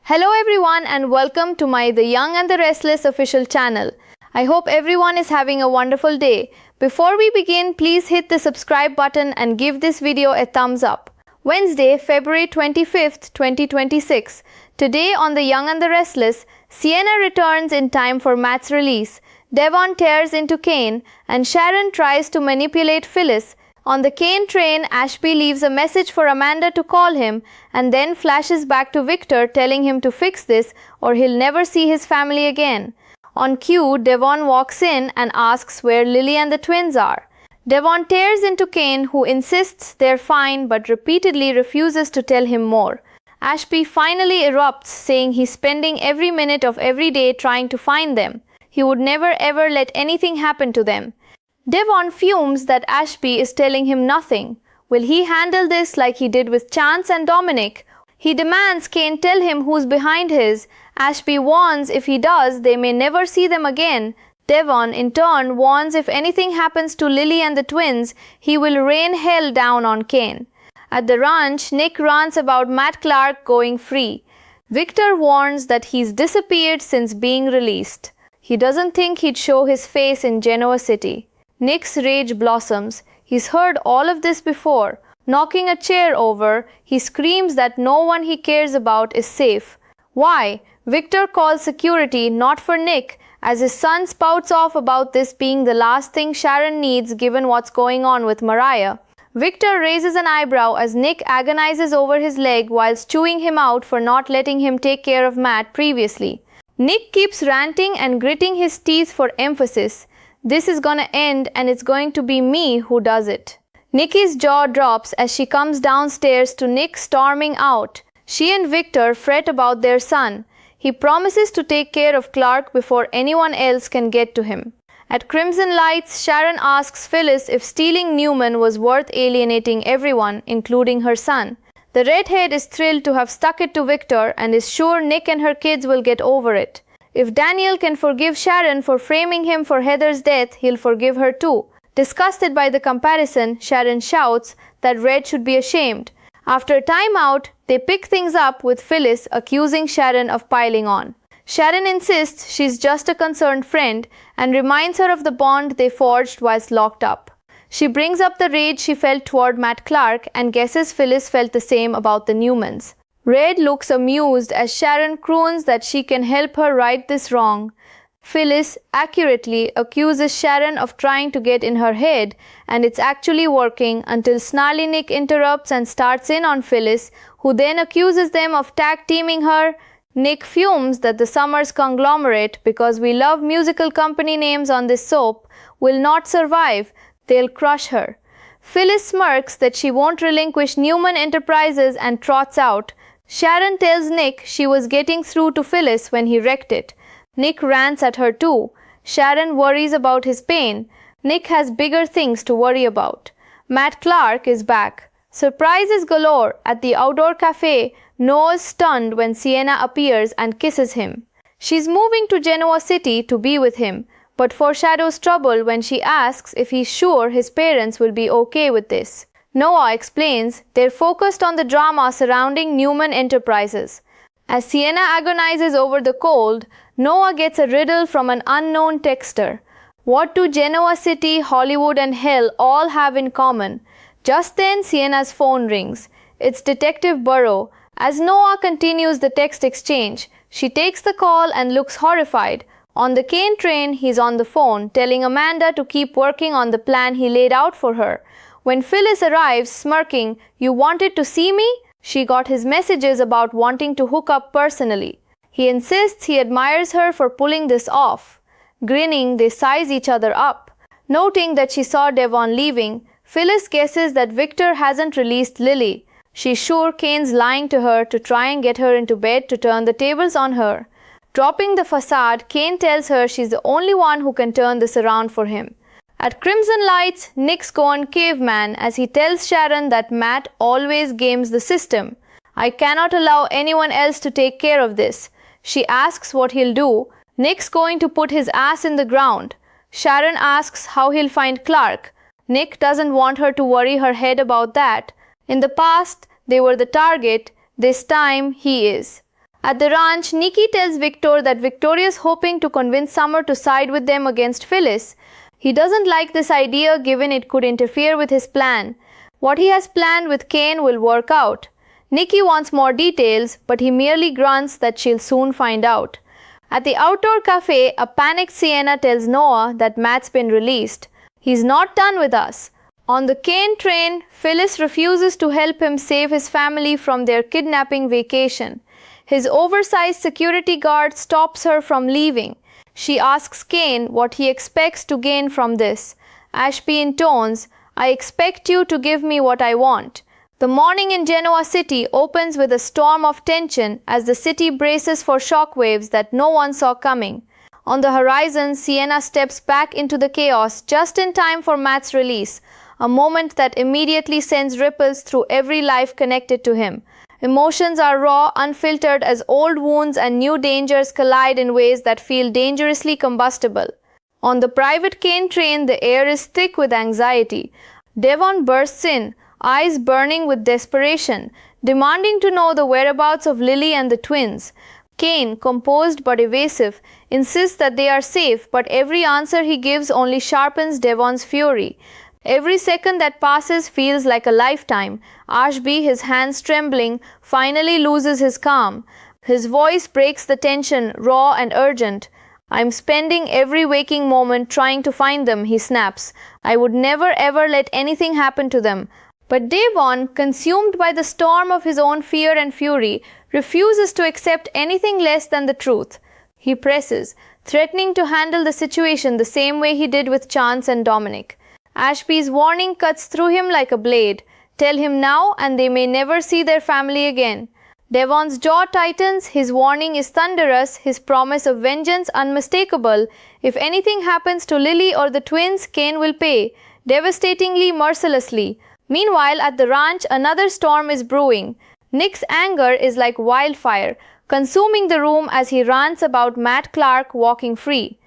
Hello everyone and welcome to my The Young and the Restless official channel. I hope everyone is having a wonderful day. Before we begin, please hit the subscribe button and give this video a thumbs up. Wednesday, February 25th, 2026. Today on The Young and the Restless, Sienna returns in time for Matt's release. Devon tears into Kane and Sharon tries to manipulate Phyllis. On the Kane train, Ashby leaves a message for Amanda to call him and then flashes back to Victor telling him to fix this or he'll never see his family again. On cue, Devon walks in and asks where Lily and the twins are. Devon tears into Kane, who insists they're fine but repeatedly refuses to tell him more. Ashby finally erupts, saying he's spending every minute of every day trying to find them. He would never ever let anything happen to them. Devon fumes that Ashby is telling him nothing. Will he handle this like he did with Chance and Dominic? He demands Kane tell him who's behind his. Ashby warns if he does, they may never see them again. Devon, in turn, warns if anything happens to Lily and the twins, he will rain hell down on Kane. At the ranch, Nick rants about Matt Clark going free. Victor warns that he's disappeared since being released. He doesn't think he'd show his face in Genoa City. Nick's rage blossoms. He's heard all of this before. Knocking a chair over, he screams that no one he cares about is safe. Why? Victor calls security, not for Nick, as his son spouts off about this being the last thing Sharon needs given what's going on with Mariah. Victor raises an eyebrow as Nick agonizes over his leg whilst chewing him out for not letting him take care of Matt previously. Nick keeps ranting and gritting his teeth for emphasis. This is gonna end and it's going to be me who does it. Nikki's jaw drops as she comes downstairs to Nick storming out. She and Victor fret about their son. He promises to take care of Clark before anyone else can get to him. At Crimson Lights, Sharon asks Phyllis if stealing Newman was worth alienating everyone, including her son. The redhead is thrilled to have stuck it to Victor and is sure Nick and her kids will get over it. If Daniel can forgive Sharon for framing him for Heather's death, he'll forgive her too. Disgusted by the comparison, Sharon shouts that Red should be ashamed. After a timeout, they pick things up with Phyllis accusing Sharon of piling on. Sharon insists she's just a concerned friend and reminds her of the bond they forged whilst locked up. She brings up the rage she felt toward Matt Clark and guesses Phyllis felt the same about the Newmans. Red looks amused as Sharon croons that she can help her right this wrong. Phyllis accurately accuses Sharon of trying to get in her head, and it's actually working until Snarly Nick interrupts and starts in on Phyllis, who then accuses them of tag-teaming her. Nick fumes that the Summers conglomerate, because we love musical company names on this soap, will not survive. They'll crush her. Phyllis smirks that she won't relinquish Newman Enterprises and trots out. Sharon tells Nick she was getting through to Phyllis when he wrecked it. Nick rants at her too. Sharon worries about his pain. Nick has bigger things to worry about. Matt Clark is back. Surprises galore at the outdoor cafe. Noah's stunned when Sienna appears and kisses him. She's moving to Genoa City to be with him, but foreshadows trouble when she asks if he's sure his parents will be okay with this. Noah explains they're focused on the drama surrounding Newman Enterprises. As Sienna agonizes over the cold, Noah gets a riddle from an unknown texter. What do Genoa City, Hollywood and hell all have in common? Just then Sienna's phone rings. It's Detective Burrow. As Noah continues the text exchange, she takes the call and looks horrified. On the Kane train, he's on the phone, telling Amanda to keep working on the plan he laid out for her. When Phyllis arrives, smirking, "You wanted to see me?" She got his messages about wanting to hook up personally. He insists he admires her for pulling this off. Grinning, they size each other up. Noting that she saw Devon leaving, Phyllis guesses that Victor hasn't released Lily. She's sure Kane's lying to her to try and get her into bed to turn the tables on her. Dropping the facade, Kane tells her she's the only one who can turn this around for him. At Crimson Lights, Nick's gone caveman as he tells Sharon that Matt always games the system. "I cannot allow anyone else to take care of this." She asks what he'll do. Nick's going to put his ass in the ground. Sharon asks how he'll find Clark. Nick doesn't want her to worry her head about that. In the past, they were the target. This time, he is. At the ranch, Nikki tells Victor that Victoria is hoping to convince Summer to side with them against Phyllis. He doesn't like this idea given it could interfere with his plan. What he has planned with Kane will work out. Nikki wants more details, but he merely grunts that she'll soon find out. At the outdoor cafe, a panicked Sienna tells Noah that Matt's been released. He's not done with us. On the Kane train, Phyllis refuses to help him save his family from their kidnapping vacation. His oversized security guard stops her from leaving. She asks Kane what he expects to gain from this. Ashby intones, "I expect you to give me what I want." The morning in Genoa City opens with a storm of tension as the city braces for shockwaves that no one saw coming. On the horizon, Sienna steps back into the chaos just in time for Matt's release, a moment that immediately sends ripples through every life connected to him. Emotions are raw, unfiltered as old wounds and new dangers collide in ways that feel dangerously combustible. On the private Kane train, the air is thick with anxiety. Devon bursts in, eyes burning with desperation, demanding to know the whereabouts of Lily and the twins. Kane, composed but evasive, insists that they are safe, but every answer he gives only sharpens Devon's fury. Every second that passes feels like a lifetime. Ashby, his hands trembling, finally loses his calm. His voice breaks the tension, raw and urgent. "I'm spending every waking moment trying to find them," he snaps. "I would never ever let anything happen to them." But Devon, consumed by the storm of his own fear and fury, refuses to accept anything less than the truth. He presses, threatening to handle the situation the same way he did with Chance and Dominic. Ashby's warning cuts through him like a blade. Tell him now and they may never see their family again. Devon's jaw tightens, his warning is thunderous, his promise of vengeance unmistakable. If anything happens to Lily or the twins, Kane will pay, devastatingly, mercilessly. Meanwhile, at the ranch, another storm is brewing. Nick's anger is like wildfire, consuming the room as he rants about Matt Clark walking free.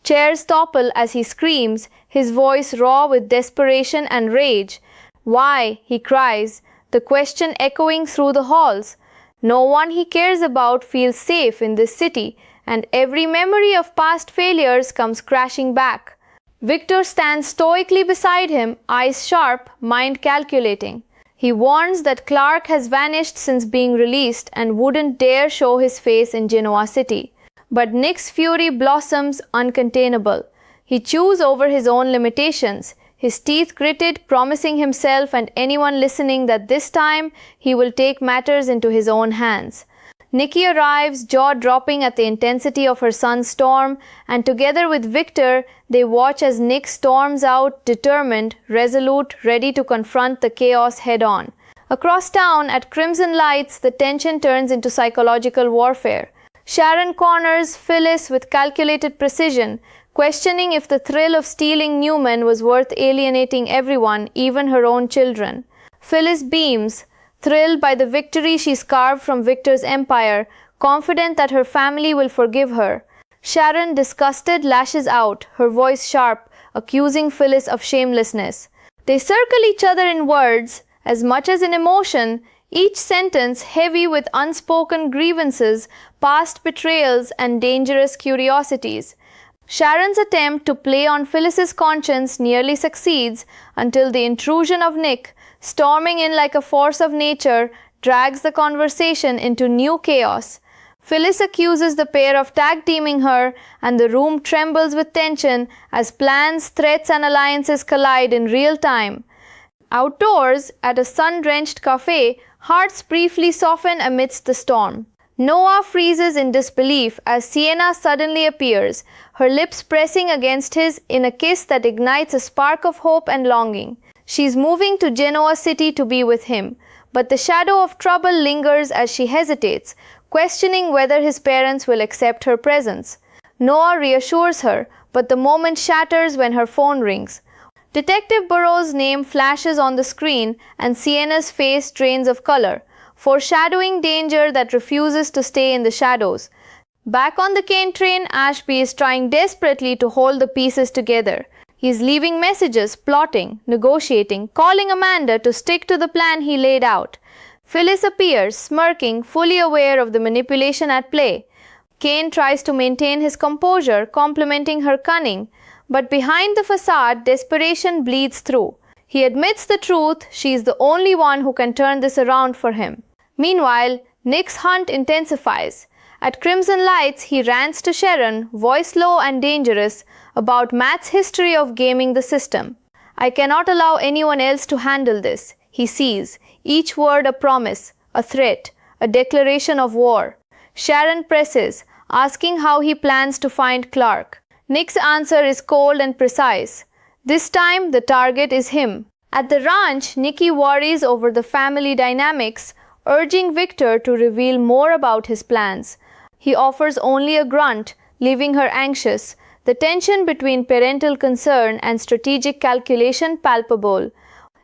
Chairs topple as he screams, his voice raw with desperation and rage. "Why?" he cries, the question echoing through the halls. No one he cares about feels safe in this city, and every memory of past failures comes crashing back. Victor stands stoically beside him, eyes sharp, mind calculating. He warns that Clark has vanished since being released and wouldn't dare show his face in Genoa City. But Nick's fury blossoms uncontainable. He chews over his own limitations, his teeth gritted, promising himself and anyone listening that this time he will take matters into his own hands. Nikki arrives, jaw dropping at the intensity of her son's storm, and together with Victor, they watch as Nick storms out, determined, resolute, ready to confront the chaos head-on. Across town, at Crimson Lights, the tension turns into psychological warfare. Sharon corners Phyllis with calculated precision, questioning if the thrill of stealing Newman was worth alienating everyone, even her own children. Phyllis beams, thrilled by the victory she's carved from Victor's empire, confident that her family will forgive her. Sharon, disgusted, lashes out, her voice sharp, accusing Phyllis of shamelessness. They circle each other in words, as much as in emotion, each sentence heavy with unspoken grievances, past betrayals, and dangerous curiosities. Sharon's attempt to play on Phyllis's conscience nearly succeeds until the intrusion of Nick, storming in like a force of nature, drags the conversation into new chaos. Phyllis accuses the pair of tag-teaming her, and the room trembles with tension as plans, threats, and alliances collide in real time. Outdoors, at a sun-drenched cafe, hearts briefly soften amidst the storm. Noah freezes in disbelief as Sienna suddenly appears, her lips pressing against his in a kiss that ignites a spark of hope and longing. She's moving to Genoa City to be with him, but the shadow of trouble lingers as she hesitates, questioning whether his parents will accept her presence. Noah reassures her, but the moment shatters when her phone rings. Detective Burroughs' name flashes on the screen and Sienna's face drains of color, foreshadowing danger that refuses to stay in the shadows. Back on the Kane train, Ashby is trying desperately to hold the pieces together. He's leaving messages, plotting, negotiating, calling Amanda to stick to the plan he laid out. Phyllis appears, smirking, fully aware of the manipulation at play. Kane tries to maintain his composure, complimenting her cunning, but behind the facade, desperation bleeds through. He admits the truth, she is the only one who can turn this around for him. Meanwhile, Nick's hunt intensifies. At Crimson Lights, he rants to Sharon, voice low and dangerous, about Matt's history of gaming the system. I cannot allow anyone else to handle this, he sees, each word a promise, a threat, a declaration of war. Sharon presses, asking how he plans to find Clark. Nick's answer is cold and precise. This time, the target is him. At the ranch, Nicky worries over the family dynamics, urging Victor to reveal more about his plans. He offers only a grunt, leaving her anxious, the tension between parental concern and strategic calculation palpable.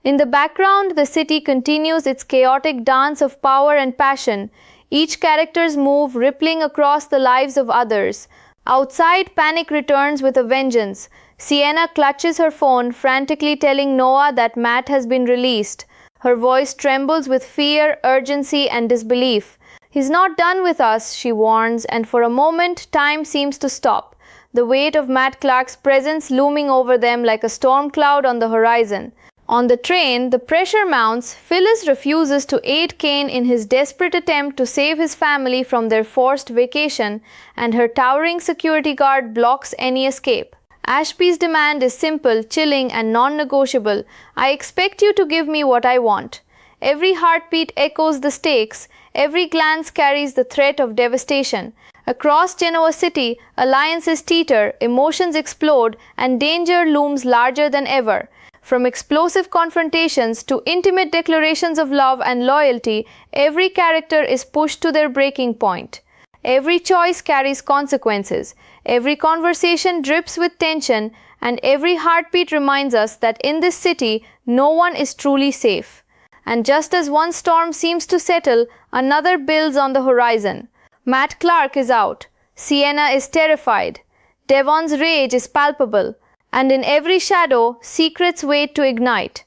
In the background, the city continues its chaotic dance of power and passion, each character's move rippling across the lives of others. Outside, panic returns with a vengeance. Sienna clutches her phone, frantically telling Noah that Matt has been released. Her voice trembles with fear, urgency, and disbelief. He's not done with us, she warns, and for a moment, time seems to stop, the weight of Matt Clark's presence looming over them like a storm cloud on the horizon. On the train, the pressure mounts. Phyllis refuses to aid Kane in his desperate attempt to save his family from their forced vacation, and her towering security guard blocks any escape. Ashby's demand is simple, chilling, and non-negotiable. I expect you to give me what I want. Every heartbeat echoes the stakes. Every glance carries the threat of devastation. Across Genoa City, alliances teeter, emotions explode, and danger looms larger than ever. From explosive confrontations to intimate declarations of love and loyalty, every character is pushed to their breaking point. Every choice carries consequences. Every conversation drips with tension, and every heartbeat reminds us that in this city, no one is truly safe. And just as one storm seems to settle, another builds on the horizon. Matt Clark is out. Sienna is terrified. Devon's rage is palpable. And in every shadow, secrets wait to ignite.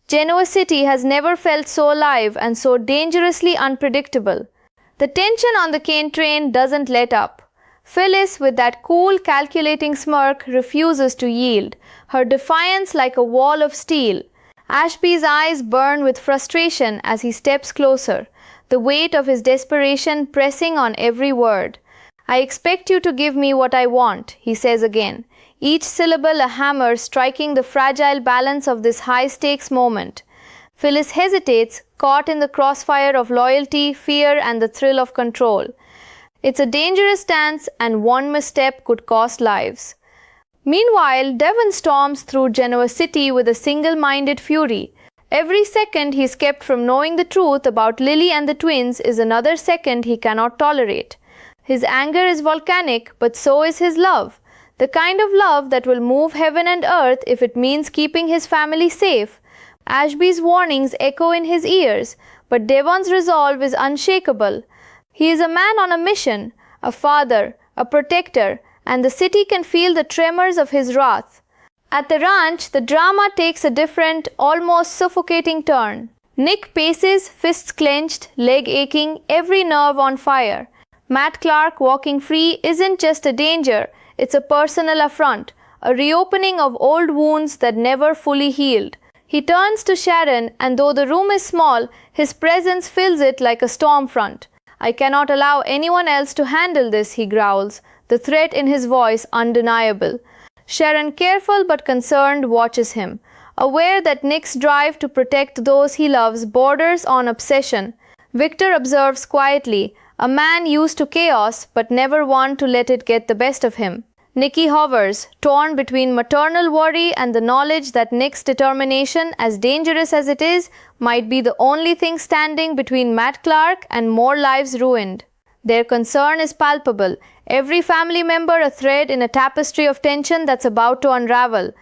Genoa City has never felt so alive and so dangerously unpredictable. The tension on the Kane train doesn't let up. Phyllis, with that cool, calculating smirk, refuses to yield, her defiance like a wall of steel. Ashby's eyes burn with frustration as he steps closer, the weight of his desperation pressing on every word. I expect you to give me what I want, he says again, each syllable a hammer striking the fragile balance of this high-stakes moment. Phyllis hesitates, caught in the crossfire of loyalty, fear, and the thrill of control. It's a dangerous dance, and one misstep could cost lives. Meanwhile, Devon storms through Genoa City with a single-minded fury. Every second he's kept from knowing the truth about Lily and the twins is another second he cannot tolerate. His anger is volcanic, but so is his love. The kind of love that will move heaven and earth if it means keeping his family safe. Ashby's warnings echo in his ears, but Devon's resolve is unshakable. He is a man on a mission, a father, a protector, and the city can feel the tremors of his wrath. At the ranch, the drama takes a different, almost suffocating turn. Nick paces, fists clenched, leg aching, every nerve on fire. Matt Clark walking free isn't just a danger, it's a personal affront, a reopening of old wounds that never fully healed. He turns to Sharon, and though the room is small, his presence fills it like a storm front. I cannot allow anyone else to handle this, he growls, the threat in his voice undeniable. Sharon, careful but concerned, watches him, aware that Nick's drive to protect those he loves borders on obsession. Victor observes quietly, a man used to chaos but never one to let it get the best of him. Nicky hovers, torn between maternal worry and the knowledge that Nick's determination, as dangerous as it is, might be the only thing standing between Matt Clark and more lives ruined. Their concern is palpable, every family member a thread in a tapestry of tension that's about to unravel.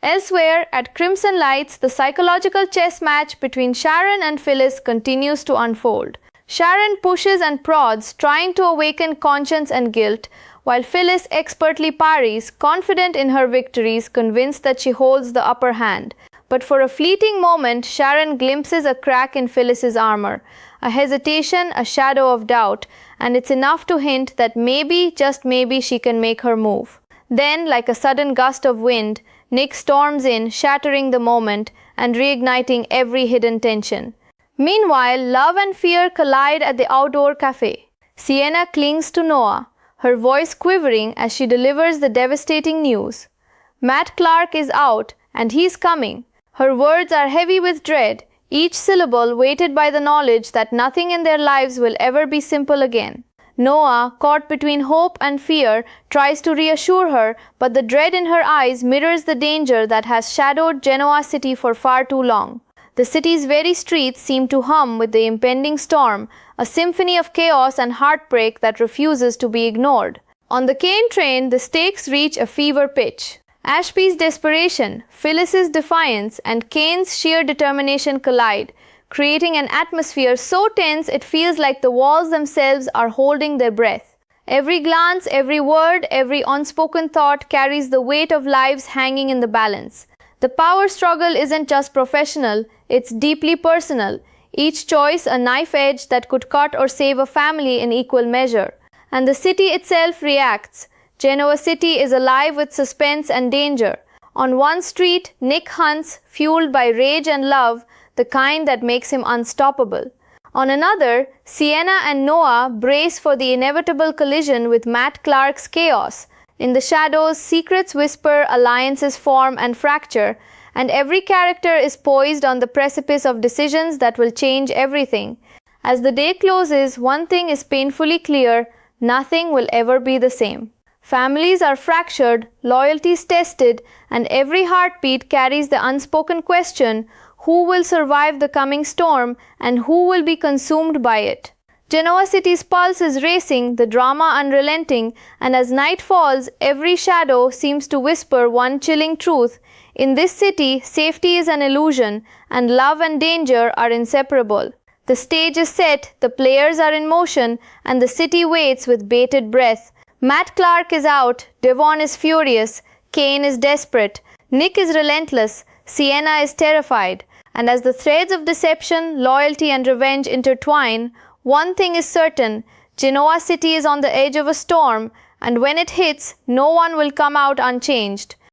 Elsewhere, at Crimson Lights, the psychological chess match between Sharon and Phyllis continues to unfold. Sharon pushes and prods, trying to awaken conscience and guilt, while Phyllis expertly parries, confident in her victories, convinced that she holds the upper hand. But for a fleeting moment, Sharon glimpses a crack in Phyllis's armor, A hesitation, a shadow of doubt, and it's enough to hint that maybe, just maybe, she can make her move. Then, like a sudden gust of wind, Nick storms in, shattering the moment and reigniting every hidden tension. Meanwhile, love and fear collide at the outdoor cafe. Sienna clings to Noah, her voice quivering as she delivers the devastating news. Matt Clark is out, and he's coming. Her words are heavy with dread, each syllable weighted by the knowledge that nothing in their lives will ever be simple again. Noah, caught between hope and fear, tries to reassure her, but the dread in her eyes mirrors the danger that has shadowed Genoa City for far too long. The city's very streets seem to hum with the impending storm, a symphony of chaos and heartbreak that refuses to be ignored. On the Kane train, the stakes reach a fever pitch. Ashby's desperation, Phyllis's defiance, and Kane's sheer determination collide, creating an atmosphere so tense it feels like the walls themselves are holding their breath. Every glance, every word, every unspoken thought carries the weight of lives hanging in the balance. The power struggle isn't just professional, it's deeply personal, each choice a knife edge that could cut or save a family in equal measure. And the city itself reacts. Genoa City is alive with suspense and danger. On one street, Nick hunts, fueled by rage and love, the kind that makes him unstoppable. On another, Sienna and Noah brace for the inevitable collision with Matt Clark's chaos. In the shadows, secrets whisper, alliances form and fracture, and every character is poised on the precipice of decisions that will change everything. As the day closes, one thing is painfully clear: nothing will ever be the same. Families are fractured, loyalties tested, and every heartbeat carries the unspoken question: who will survive the coming storm and who will be consumed by it? Genoa City's pulse is racing, the drama unrelenting, and as night falls, every shadow seems to whisper one chilling truth. In this city, safety is an illusion, and love and danger are inseparable. The stage is set, the players are in motion, and the city waits with bated breath. Matt Clark is out, Devon is furious, Kane is desperate, Nick is relentless, Sienna is terrified. And as the threads of deception, loyalty, and revenge intertwine, one thing is certain: Genoa City is on the edge of a storm, and when it hits, no one will come out unchanged.